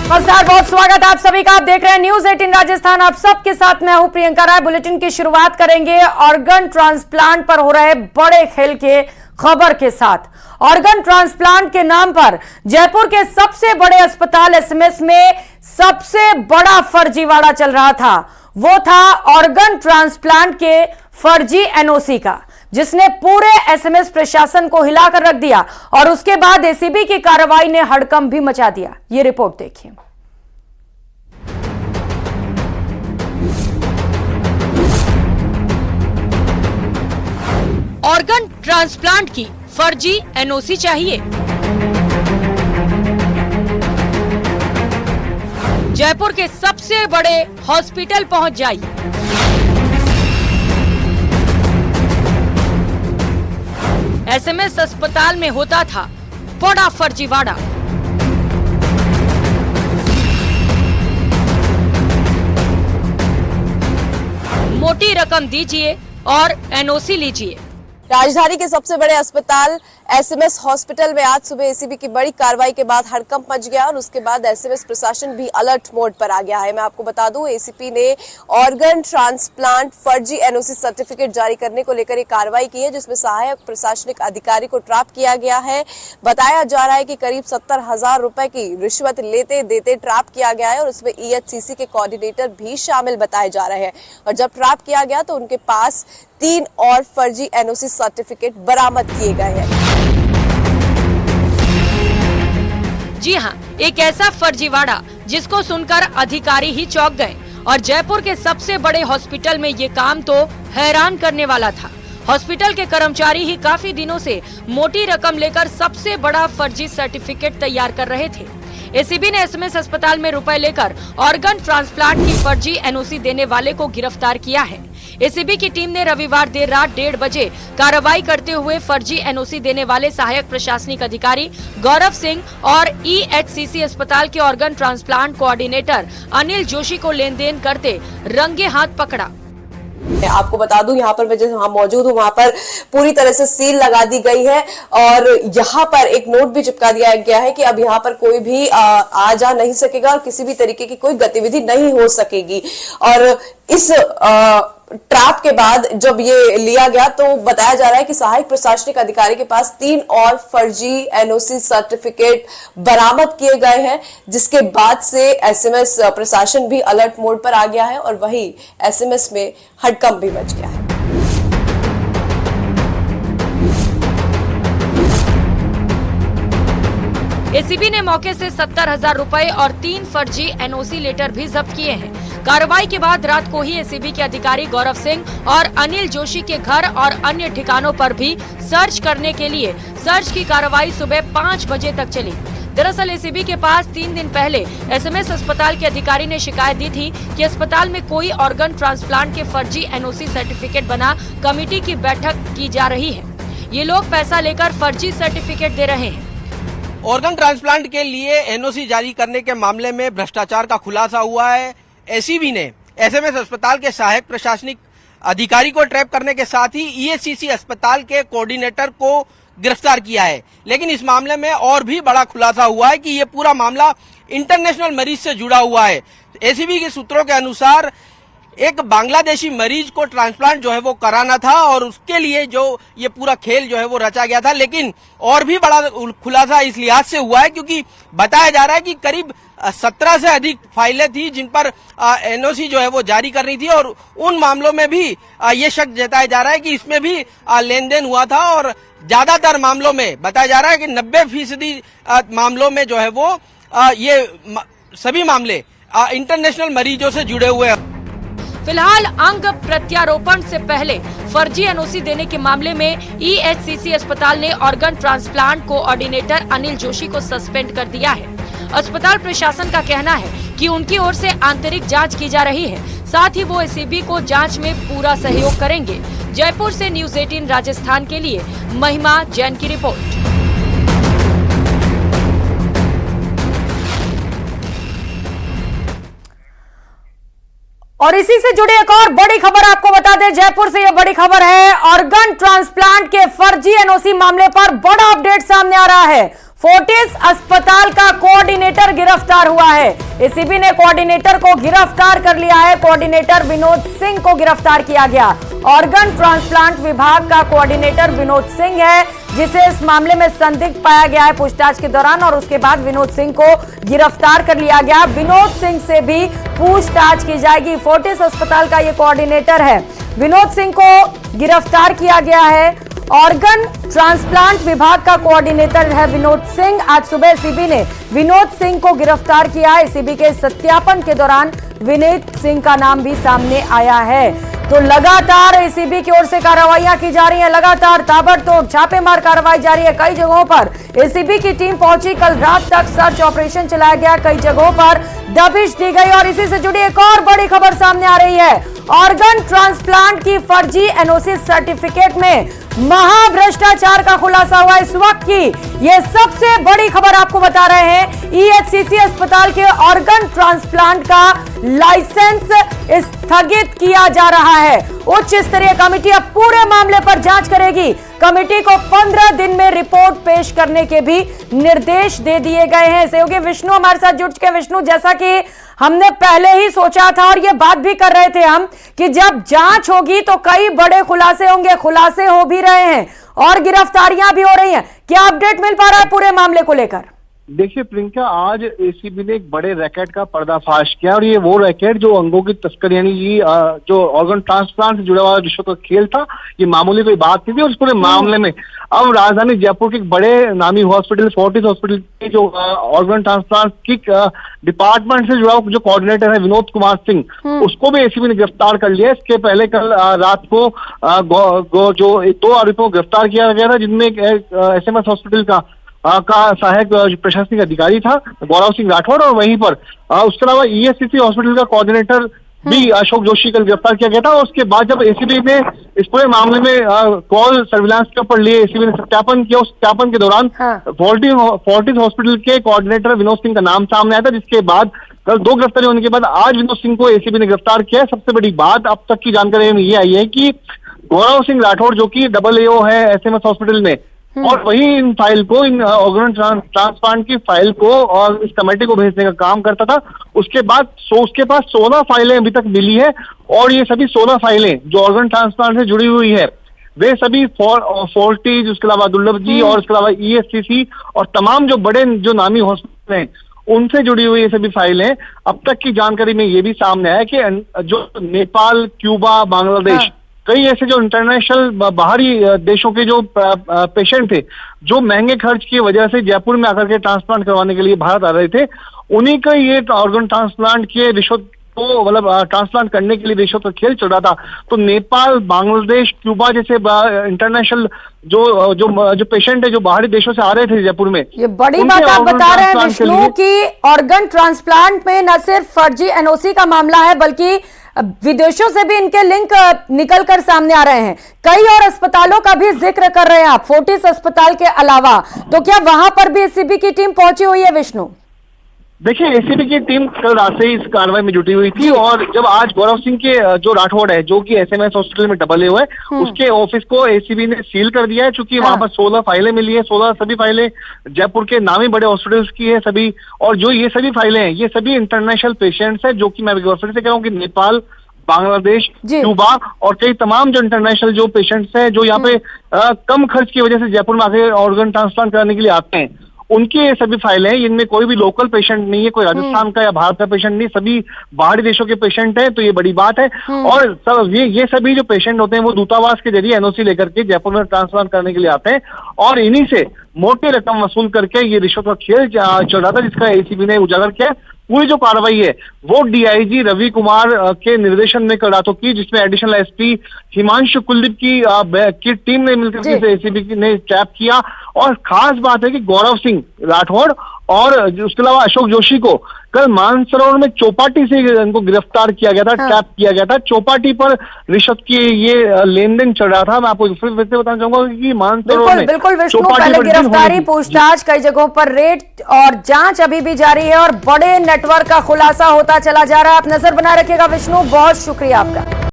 नमस्कार, बहुत स्वागत आप सभी का। आप देख रहे हैं न्यूज 18 राजस्थान। आप सबके साथ मैं हूं प्रियंका राय। बुलेटिन की शुरुआत करेंगे ऑर्गन ट्रांसप्लांट पर हो रहे बड़े खेल के खबर के साथ। ऑर्गन ट्रांसप्लांट के नाम पर जयपुर के सबसे बड़े अस्पताल एसएमएस में सबसे बड़ा फर्जीवाड़ा चल रहा था। वो था ऑर्गन ट्रांसप्लांट के फर्जी एनओसी का, जिसने पूरे एसएमएस प्रशासन को हिलाकर रख दिया और उसके बाद एसीबी की कार्रवाई ने हड़कंप भी मचा दिया। ये रिपोर्ट देखिए। ऑर्गन ट्रांसप्लांट की फर्जी एनओसी चाहिए। जयपुर के सबसे बड़े हॉस्पिटल पहुंच जाइए। एसएमएस अस्पताल में होता था बड़ा फर्जीवाड़ा। मोटी रकम दीजिए और एनओसी लीजिए। राजधानी के सबसे बड़े अस्पताल एसएमएस हॉस्पिटल में आज सुबह एसीबी की बड़ी कार्रवाई के बाद हड़कंप मच गया और उसके बाद एसएमएस प्रशासन भी अलर्ट मोड पर आ गया है। मैं आपको बता दूं, एसीपी ने ऑर्गन ट्रांसप्लांट फर्जी एनओसी सर्टिफिकेट जारी करने को लेकर एक कार्रवाई की है, जिसमें सहायक प्रशासनिक अधिकारी को ट्रैप किया गया है। बताया जा रहा है कि करीब 70,000 रुपए की रिश्वत लेते देते ट्रैप किया गया है और उसमें ईएचसीसी के कोऑर्डिनेटर भी शामिल बताए जा रहे हैं। और जब ट्रैप किया गया तो उनके पास 3 और फर्जी एनओसी सर्टिफिकेट बरामद किए गए हैं। जी हां, एक ऐसा फर्जीवाड़ा जिसको सुनकर अधिकारी ही चौंक गए। और जयपुर के सबसे बड़े हॉस्पिटल में ये काम तो हैरान करने वाला था। हॉस्पिटल के कर्मचारी ही काफी दिनों से मोटी रकम लेकर सबसे बड़ा फर्जी सर्टिफिकेट तैयार कर रहे थे। एसीबी ने एसएमएस अस्पताल में रुपए लेकर ऑर्गन ट्रांसप्लांट की फर्जी एनओसी देने वाले को गिरफ्तार किया है। एसीबी की टीम ने रविवार देर रात 1:30 बजे कार्रवाई करते हुए फर्जी एनओसी देने वाले सहायक प्रशासनिक अधिकारी गौरव सिंह और ईएचसीसी अस्पताल के organ transplant coordinator Anil Joshi को लेन देन करते रंगे हाथ पकड़ा। आपको बता दूं, यहाँ पर मैं जहाँ मौजूद हूँ वहां पर पूरी तरह से सील लगा दी गई है और यहाँ पर एक नोट भी चिपका दिया गया है कि अब यहाँ पर कोई भी आ जा नहीं सकेगा और किसी भी तरीके की कोई गतिविधि नहीं हो सकेगी। और इस ट्रैप के बाद जब ये लिया गया तो बताया जा रहा है कि सहायक प्रशासनिक अधिकारी के पास 3 और फर्जी एनओसी सर्टिफिकेट बरामद किए गए हैं, जिसके बाद से एसएमएस प्रशासन भी अलर्ट मोड पर आ गया है और वही एसएमएस में हड़कंप भी मच गया है। एसीबी ने मौके से 70,000 रुपए और 3 फर्जी एनओसी लेटर भी जब्त किए हैं। कार्रवाई के बाद रात को ही एसीबी के अधिकारी गौरव सिंह और अनिल जोशी के घर और अन्य ठिकानों पर भी सर्च करने के लिए सर्च की कार्रवाई सुबह 5 बजे तक चली। दरअसल एसीबी के पास 3 दिन पहले एसएमएस अस्पताल के अधिकारी ने शिकायत दी थी कि अस्पताल में कोई ऑर्गन ट्रांसप्लांट के फर्जी एनओसी सर्टिफिकेट बना कमेटी की बैठक की जा रही है। ये लोग पैसा लेकर फर्जी सर्टिफिकेट दे रहे हैं। ऑर्गन ट्रांसप्लांट के लिए एनओसी जारी करने के मामले में भ्रष्टाचार का खुलासा हुआ है। एसीबी ने एसएमएस अस्पताल के सहायक प्रशासनिक अधिकारी को ट्रैप करने के साथ ही ईएचसीसी अस्पताल के कोऑर्डिनेटर को गिरफ्तार किया है। लेकिन इस मामले में और भी बड़ा खुलासा हुआ है कि ये पूरा मामला इंटरनेशनल मरीज से जुड़ा हुआ है। एसीबी के सूत्रों के अनुसार एक बांग्लादेशी मरीज को ट्रांसप्लांट जो है वो कराना था और उसके लिए जो ये पूरा खेल जो है वो रचा गया था। लेकिन और भी बड़ा खुलासा इस लिहाज से हुआ है क्योंकि बताया जा रहा है कि करीब 17 से अधिक फाइलें थी जिन पर एनओसी जो है वो जारी करनी थी और उन मामलों में भी ये शक जताया जा रहा है कि इसमें भी लेन देन हुआ था। और ज्यादातर मामलों में बताया जा रहा है कि 90% मामलों में जो है वो ये सभी मामले इंटरनेशनल मरीजों से जुड़े हुए हैं। फिलहाल अंग प्रत्यारोपण से पहले फर्जी एनओसी देने के मामले में ईएचसीसी अस्पताल ने organ transplant coordinator Anil Joshi को सस्पेंड कर दिया है। अस्पताल प्रशासन का कहना है कि उनकी ओर से आंतरिक जांच की जा रही है, साथ ही वो एसीबी को जांच में पूरा सहयोग करेंगे। जयपुर से न्यूज 18 राजस्थान के लिए महिमा जैन की रिपोर्ट। और इसी से जुड़ी एक और बड़ी खबर आपको बता दें, जयपुर से यह बड़ी खबर है। ऑर्गन ट्रांसप्लांट के फर्जी एनओसी मामले पर बड़ा अपडेट सामने आ रहा है। फोर्टिस अस्पताल का कोऑर्डिनेटर गिरफ्तार हुआ है। एसीबी ने कोऑर्डिनेटर को गिरफ्तार कर लिया है। कोऑर्डिनेटर विनोद सिंह को गिरफ्तार किया गया। ऑर्गन ट्रांसप्लांट विभाग का कोऑर्डिनेटर विनोद सिंह है, जिसे इस मामले में संदिग्ध पाया गया है पूछताछ के दौरान, और उसके बाद विनोद सिंह को गिरफ्तार कर लिया गया। विनोद सिंह से भी पूछताछ की जाएगी। फोर्टिस अस्पताल का यह कोऑर्डिनेटर है। विनोद सिंह को गिरफ्तार किया गया है। ऑर्गन ट्रांसप्लांट विभाग का कोऑर्डिनेटर है विनोद सिंह। आज सुबह एसीबी ने विनोद सिंह को गिरफ्तार किया। एसीबी के सत्यापन के दौरान विनोद सिंह का नाम भी सामने आया है। तो लगातार एसीबी की ओर से कार्रवाइयां की जा रही हैं, लगातार ताबड़तोड़ छापेमार कार्रवाई जारी है। कई जगहों पर एसीबी की टीम पहुंची, कल रात तक सर्च ऑपरेशन चलाया गया, कई जगहों पर दबिश दी गई। और इसी से जुड़ी एक और बड़ी खबर सामने आ रही है। ऑर्गन ट्रांसप्लांट की फर्जी एनओसी सर्टिफिकेट में महाभ्रष्टाचार का खुलासा हुआ। इस वक्त की यह सबसे बड़ी खबर आपको बता रहे हैं। ईएचसीसी अस्पताल के ऑर्गन ट्रांसप्लांट का लाइसेंस स्थगित किया जा रहा है। उच्च स्तरीय कमेटी अब पूरे मामले पर जांच करेगी। कमेटी को 15 दिन में रिपोर्ट पेश करने के भी निर्देश दे दिए गए हैं। सहयोगी विष्णु हमारे साथ जुड़ चुके। विष्णु, जैसा कि हमने पहले ही सोचा था और ये बात भी कर रहे थे हम कि जब जांच होगी तो कई बड़े खुलासे होंगे, खुलासे हो भी रहे हैं और गिरफ्तारियां भी हो रही हैं। क्या अपडेट मिल पा रहा है पूरे मामले को लेकर? देखिए प्रियंका, आज एसीबी ने एक बड़े रैकेट का पर्दाफाश किया, और ये वो रैकेट जो अंगों की तस्करी यानी कि जो ऑर्गन ट्रांसप्लांट से जुड़ा हुआ रिश्वत का खेल था, ये मामूली कोई बात नहीं थी। और इस पूरे मामले में अब राजधानी जयपुर के एक बड़े नामी हॉस्पिटल फोर्टिस हॉस्पिटल के जो ऑर्गन ट्रांसप्लांट की डिपार्टमेंट से जुड़ा जो कोऑर्डिनेटर है विनोद कुमार सिंह, उसको भी एसीबी ने गिरफ्तार कर लिया। इसके पहले कल रात को जो 2 आरोपियों को गिरफ्तार किया गया था, जिनमें एक एसएमएस हॉस्पिटल का सहायक प्रशासनिक अधिकारी था गौरव सिंह राठौड़, और वहीं पर उसके अलावा ईएचसीसी हॉस्पिटल का कोऑर्डिनेटर भी अशोक जोशी कल गिरफ्तार किया गया था। और उसके बाद जब एसीबी ने इस पूरे मामले में कॉल सर्विलांस के ऊपर लिए, एसीबी ने सत्यापन किया। उस सत्यापन के दौरान फोर्टिस हॉस्पिटल के कोऑर्डिनेटर विनोद सिंह का नाम सामने आया था, जिसके बाद कल 2 गिरफ्तारी होने के बाद आज विनोद सिंह को एसीबी ने गिरफ्तार किया है। सबसे बड़ी बात अब तक की जानकारी में ये आई है कि गौरव सिंह राठौड़, जो कि AA है एसएमएस हॉस्पिटल में, और वही इन फाइल को, इन ऑर्गन ट्रांसप्लांट की फाइल को और इस कमेटी को भेजने का काम करता था। उसके बाद उसके पास 16 फाइलें अभी तक मिली है, और ये सभी 16 फाइलें जो ऑर्गन ट्रांसप्लांट से जुड़ी हुई है, वे सभी फोर्टिस, उसके अलावा दुर्लभ जी और उसके अलावा ईएचसीसी और तमाम जो बड़े जो नामी हॉस्पिटल हैं उनसे जुड़ी हुई ये सभी फाइलें। अब तक की जानकारी में ये भी सामने आया कि जो नेपाल, क्यूबा, बांग्लादेश, कई ऐसे जो इंटरनेशनल बाहरी देशों के जो पेशेंट थे, जो महंगे खर्च की वजह से जयपुर में आकर के ट्रांसप्लांट करवाने के लिए भारत आ रहे थे, उन्हीं का ये ऑर्गन ट्रांसप्लांट के रिश्वत को मतलब ट्रांसप्लांट करने के लिए रिश्वत का खेल चल रहा था। तो नेपाल, बांग्लादेश, क्यूबा जैसे इंटरनेशनल जो पेशेंट है, जो बाहरी देशों से आ रहे थे जयपुर में, ये बड़ी बात आप बता रहे हैं विष्णु की ऑर्गन ट्रांसप्लांट में न सिर्फ फर्जी एनओसी का मामला है, बल्कि विदेशों से भी इनके लिंक निकल कर सामने आ रहे हैं। कई और अस्पतालों का भी जिक्र कर रहे हैं आप, फोर्टिस अस्पताल के अलावा, तो क्या वहां पर भी एसीबी की टीम पहुंची हुई है विष्णु? देखिए, एसीबी की टीम कल रात से इस कार्रवाई में जुटी हुई थी, और जब आज गौरव सिंह के जो राठौड़ है, जो कि एसएमएस हॉस्पिटल में AA हुए, उसके ऑफिस को एसीबी ने सील कर दिया है, चूंकि वहां पर 16 फाइलें मिली है। 16 सभी फाइलें जयपुर के नामी बड़े हॉस्पिटल्स की है सभी, और जो ये सभी फाइलें हैं, ये सभी इंटरनेशनल पेशेंट्स है, जो कि मैं फिर से कह रहा हूँ कि नेपाल, बांग्लादेश, क्यूबा और कई तमाम जो इंटरनेशनल जो पेशेंट्स हैं, जो यहाँ पे कम खर्च की वजह से जयपुर में आके ऑर्गन ट्रांसप्लांट कराने के लिए आते हैं, उनकी ये सभी फाइलें हैं। इनमें कोई भी लोकल पेशेंट नहीं है, कोई राजस्थान का या भारत का पेशेंट नहीं, सभी बाहरी देशों के पेशेंट हैं। तो ये बड़ी बात है। और सब ये सभी जो पेशेंट होते हैं, वो दूतावास के जरिए एनओसी लेकर के जयपुर में ट्रांसप्लांट करने के लिए आते हैं, और इन्हीं से मोटी रकम वसूल करके ये रिश्वत का खेल चल रहा था, जिसका एसीबी ने उजागर किया। पूरी जो कार्रवाई है वो डीआईजी रवि कुमार के निर्देशन में कल रातों की, जिसमें एडिशनल एसपी हिमांशु कुलदीप की टीम ने मिलकर एसीबी ने ट्रैप किया। और खास बात है कि गौरव सिंह राठौड़ और उसके अलावा अशोक जोशी को कल मानसरोवर में चौपाटी से इनको गिरफ्तार किया गया था, ट्रैप किया गया था। चौपाटी पर रिश्वत की ये लेन देन चल रहा था। मैं आपको फिर से बताना चाहूंगा कि मानसरोवर में बिल्कुल विष्णु, पहले गिरफ्तारी, पूछताछ, कई जगहों पर रेड और जांच अभी भी जारी है और बड़े नेटवर्क का खुलासा होता चला जा रहा है। आप नजर बनाए रखिएगा विष्णु, बहुत शुक्रिया आपका।